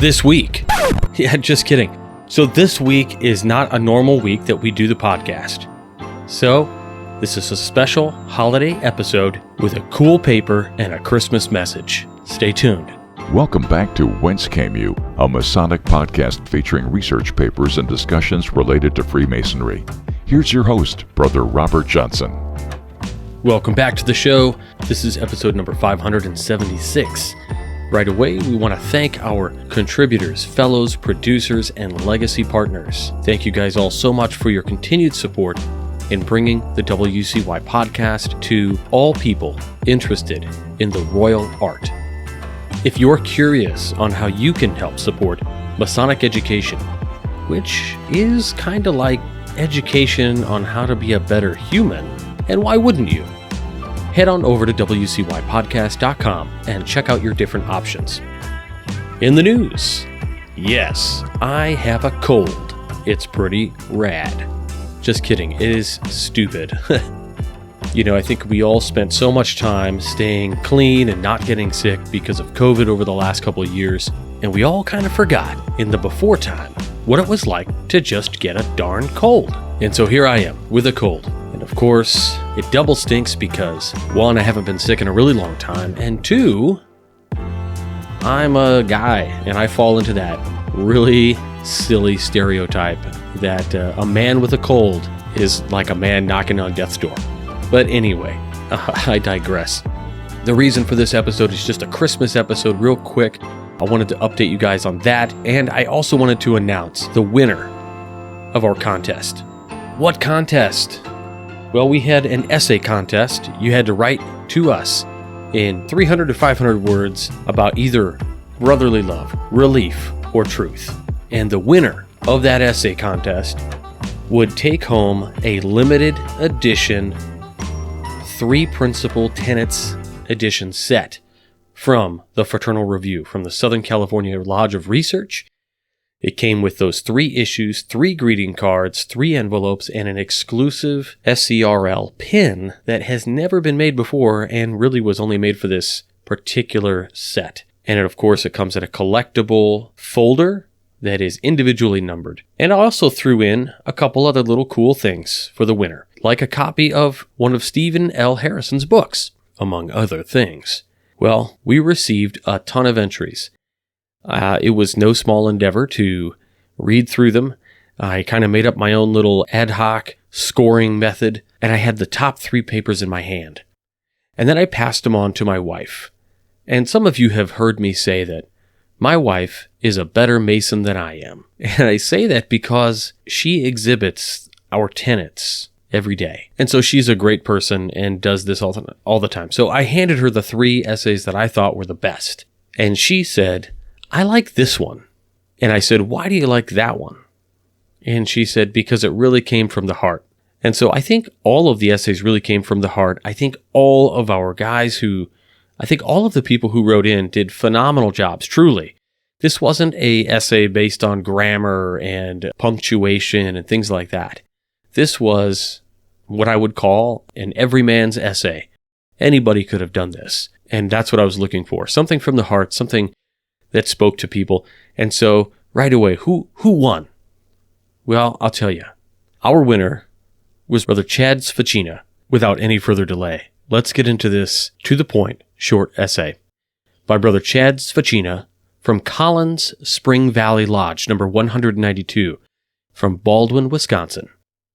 this week. Yeah, just kidding. So this week is not a normal week that we do the podcast. So this is a special holiday episode with a cool paper and a Christmas message. Stay tuned. Welcome back to Whence Came You, a Masonic podcast featuring research papers and discussions related to Freemasonry. Here's your host, Brother Robert Johnson. Welcome back to the show. This is episode number 576. Right away, we want to thank our contributors, fellows, producers, and legacy partners. Thank you guys all so much for your continued support in bringing the WCY podcast to all people interested in the royal art. If you're curious on how you can help support Masonic education, which is kind of like education on how to be a better human, and why wouldn't you? Head on over to WCYpodcast.com and check out your different options. In the news, yes, I have a cold. It's pretty rad. Just kidding, it is stupid. I think we all spent so much time staying clean and not getting sick because of COVID over the last couple of years, and we all kind of forgot in the before time what it was like to just get a darn cold. And so here I am with a cold. And of course, it double stinks because, one, I haven't been sick in a really long time, and two, I'm a guy, and I fall into that really silly stereotype that a man with a cold is like a man knocking on death's door. But anyway, I digress. The reason for this episode is just a Christmas episode real quick. I wanted to update you guys on that, and I also wanted to announce the winner of our contest. What contest? Well, we had an essay contest. You had to write to us in 300 to 500 words about either brotherly love, relief, or truth. And the winner of that essay contest would take home a limited edition 3 Principal Tenets edition set from the Fraternal Review from the Southern California Lodge of Research. It came with those 3 issues, 3 greeting cards, 3 envelopes, and an exclusive SCRL pin that has never been made before and really was only made for this particular set. And of course, it comes in a collectible folder that is individually numbered. And I also threw in a couple other little cool things for the winner, like a copy of one of Stephen L. Harrison's books, among other things. Well, we received a ton of entries. It was no small endeavor to read through them. I kind of made up my own little ad hoc scoring method, and I had the top 3 papers in my hand. And then I passed them on to my wife. And some of you have heard me say that my wife is a better Mason than I am. And I say that because she exhibits our tenets every day. And so she's a great person and does this all the time. So I handed her the 3 essays that I thought were the best. And she said, I like this one. And I said, why do you like that one? And she said, because it really came from the heart. And so I think all of the essays really came from the heart. I think all of our guys all of the people who wrote in did phenomenal jobs, truly. This wasn't a essay based on grammar and punctuation and things like that. This was what I would call an everyman's essay. Anybody could have done this. And that's what I was looking for. Something from the heart, something that spoke to people. And so right away, who won? Well, I'll tell you. Our winner was Brother Chad Svacina. Without any further delay, let's get into this to the point short essay by Brother Chad Svacina from Collins Spring Valley Lodge, number 192, from Baldwin, Wisconsin.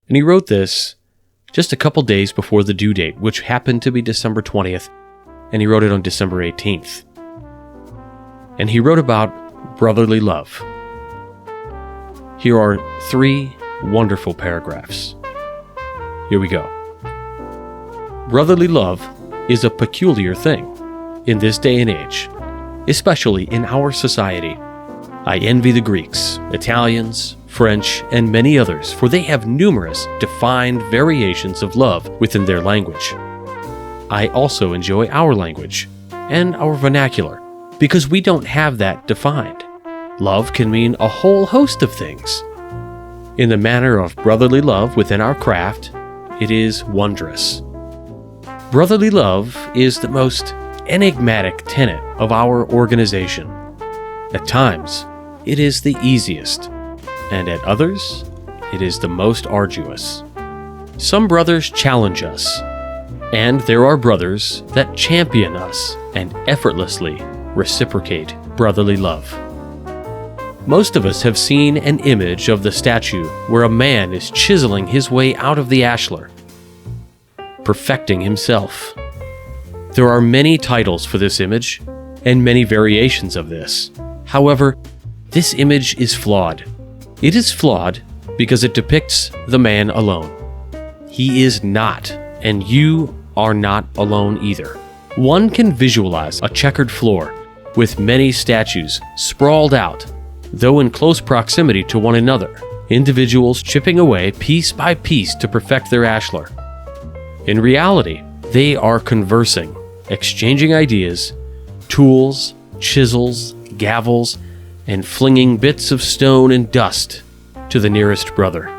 And he wrote this just a couple days before the due date, which happened to be December 20th, and he wrote it on December 18th. And he wrote about brotherly love. Here are 3 wonderful paragraphs. Here we go. Brotherly love is a peculiar thing in this day and age, especially in our society. I envy the Greeks, Italians, French, and many others, for they have numerous defined variations of love within their language. I also enjoy our language and our vernacular, because we don't have that defined. Love can mean a whole host of things. In the manner of brotherly love within our craft, it is wondrous. Brotherly love is the most enigmatic tenet of our organization. At times, it is the easiest, and at others, it is the most arduous. Some brothers challenge us, and there are brothers that champion us and effortlessly reciprocate brotherly love. Most of us have seen an image of the statue where a man is chiseling his way out of the ashlar, perfecting himself. There are many titles for this image, and many variations of this. However, this image is flawed. It is flawed because it depicts the man alone. He is not, and you are not alone either. One can visualize a checkered floor with many statues sprawled out, though in close proximity to one another, individuals chipping away piece by piece to perfect their ashlar. In reality, they are conversing, exchanging ideas, tools, chisels, gavels, and flinging bits of stone and dust to the nearest brother.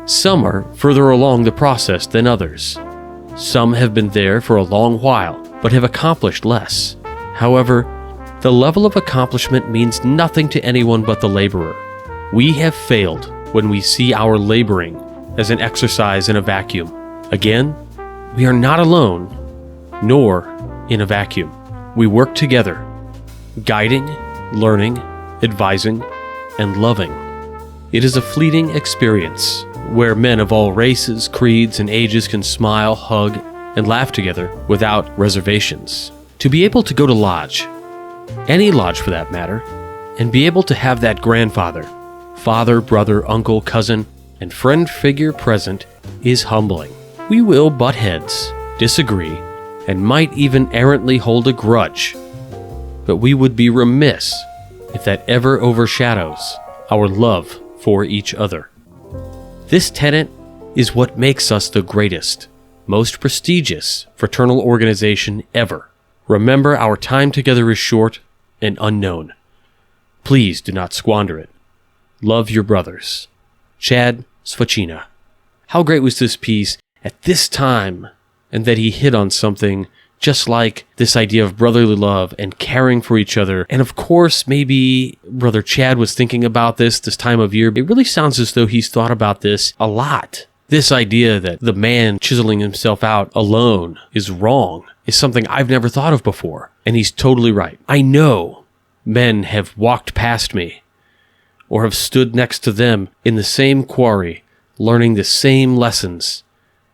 Some are further along the process than others. Some have been there for a long while, but have accomplished less. However, the level of accomplishment means nothing to anyone but the laborer. We have failed when we see our laboring as an exercise in a vacuum. Again, we are not alone, nor in a vacuum. We work together, guiding, learning, advising, and loving. It is a fleeting experience where men of all races, creeds, and ages can smile, hug, and laugh together without reservations. To be able to go to lodge, any lodge for that matter, and be able to have that grandfather, father, brother, uncle, cousin, and friend figure present is humbling. We will butt heads, disagree, and might even errantly hold a grudge, but we would be remiss if that ever overshadows our love for each other. This tenet is what makes us the greatest, most prestigious fraternal organization ever. Remember, our time together is short and unknown. Please do not squander it. Love your brothers. Chad Svacina. How great was this piece at this time, and that he hit on something just like this idea of brotherly love and caring for each other. And of course, maybe Brother Chad was thinking about this time of year. It really sounds as though he's thought about this a lot. This idea that the man chiseling himself out alone is wrong is something I've never thought of before. And he's totally right. I know men have walked past me or have stood next to them in the same quarry, learning the same lessons.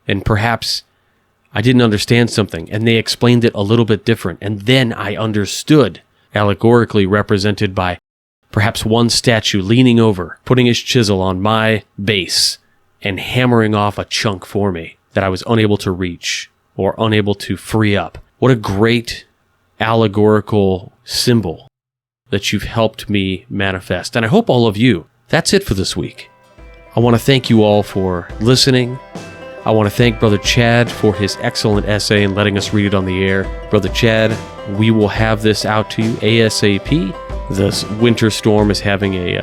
And perhaps I didn't understand something, and they explained it a little bit different, and then I understood, allegorically represented by perhaps one statue leaning over, putting his chisel on my base, and hammering off a chunk for me that I was unable to reach or unable to free up. What a great allegorical symbol that you've helped me manifest. And I hope all of you. That's it for this week. I want to thank you all for listening. I want to thank Brother Chad for his excellent essay and letting us read it on the air. Brother Chad, we will have this out to you ASAP. This winter storm is having a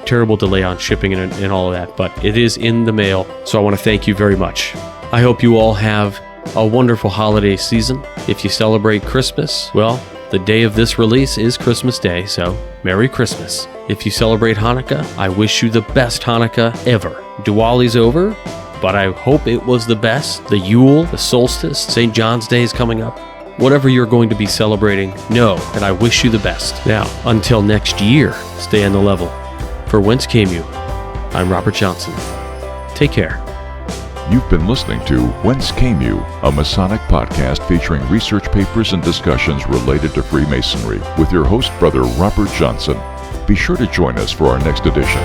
terrible delay on shipping and all of that, but it is in the mail, so I want to thank you very much. I hope you all have a wonderful holiday season. If you celebrate Christmas, well, the day of this release is Christmas Day, so Merry Christmas. If you celebrate Hanukkah, I wish you the best Hanukkah ever. Diwali's over, but I hope it was the best. The Yule, the solstice, St. John's Day is coming up. Whatever you're going to be celebrating, know that I wish you the best. Now, until next year, stay on the level. For Whence Came You, I'm Robert Johnson. Take care. You've been listening to Whence Came You, a Masonic podcast featuring research papers and discussions related to Freemasonry with your host, Brother Robert Johnson. Be sure to join us for our next edition.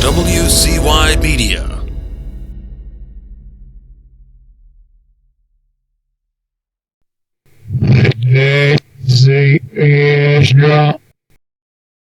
WCY Media. SCRL.